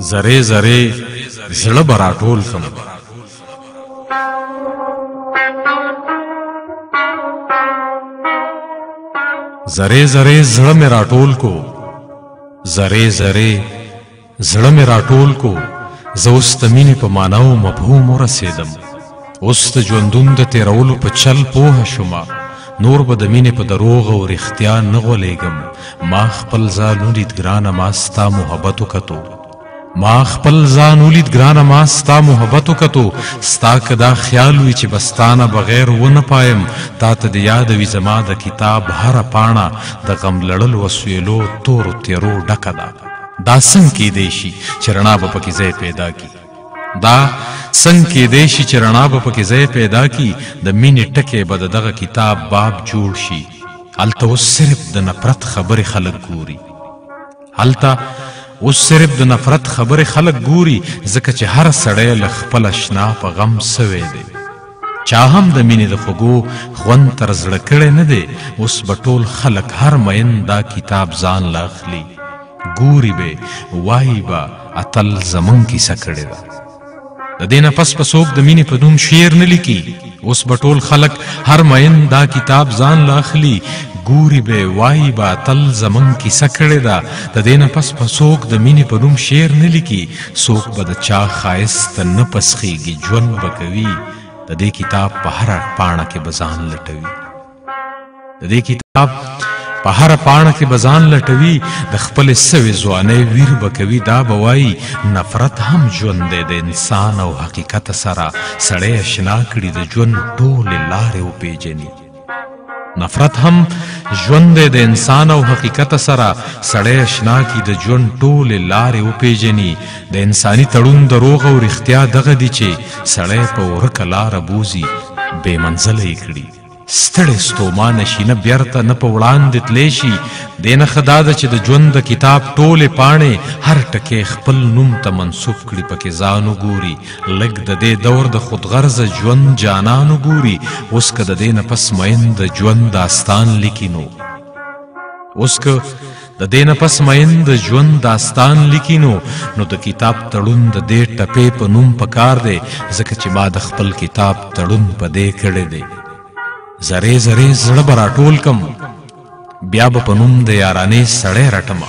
زره زره زړه به راټول کم زره زره زړه مې راټول کو زره زره زړه مې راټول کو زه اوس د مینې په معنا او مفهوم ورسېدم اوس د ژوندون د تېرولو په چل پوهه شومه نور به د مینې په دروغ او رښتیا نه غولېږم ما خپل ځان ولید ګرانه ما ستا محبت وکتو ما خپل ځان ولید ګرانه ما ستا محبت وکتو ستا که دا خیال وي چې بستانه بغیر ونه پایم تا ته د یاد وي زما د کتاب هره پاڼه د غم لړلو وسویلو تورو تیرو ډکه ده دا څنګه کیدی شي چې رڼا به پکې ځای پیدا کي دا څنګه کیدی شي چې رڼا به پکې ځای پیدا کي د مینې ټکې به د دغه کتاب باب جوړ شي هلته اوس صرف د نفرت خبرې خلک ګوري هلته اوس صرف د نفرت خبرې خلک ګوري ځکه چې هر سړی له خپل اشنا په غم سوی دی چا هم د مینې د خوږو خوند تر زړه کړی نه دی اوس به ټول خلک هر مین دا کتاب ځان له اخلي ګوري به وایي به اتل زمونږ کیسه کړې ده د دې نه پس به څوک د مینې په نوم شعر نه لیکي اوس به ټول خلک هر مین دا کتاب ځان له اخلي ګوري به وایي به اتل زمونږ کیسه کړې ده د دې نه پس به څوک د مینې په نوم شعر نه لیکي څوک به د چا ښایست ته نه پسخېږي ژوند به کوي د دې کتاب په هره پاڼه کې به ځان لټوي د دې کتاب په هره پاڼه کې به ځان لټوي د خپلې سوې ځوانۍ ویر به کوي دا به وایي نفرت هم ژوند دی د انسان او حقیقت سره سړی اشنا کړي د ژوند ټولې لارې وپېژني نفرت هم ژوند دی د انسان او حقیقت سره سړی اشنا کړي د ژوند ټولې لارې وپېژني د انساني تړون دروغ او رښتیا دغه دي چې سړی په ورکه لاره بوځي بې منزله یې کړي ستړی ستومانه شي نه بیرته نه په وړاندې تلی شي دې نه ښه دا ده چې د ژوند د کتاب ټولې پاڼې هر ټکی خپل نوم ته منسوب کړي پکې ځان وګوري لږ د دې دور د خودغرضه ژوند جانان وګوري اوس که د دې نه پس مین د ژوند داستان لیکي نو اوس که د دې نه پس مین د ژوند داستان لیکي نو د کتاب تړون د دې ټپې په نوم پکار دی ځکه چې ما د خپل کتاب تړون په دې کړی دی زره زره زړه به راټول کم بیا به په نوم د یارانې سړی رټمه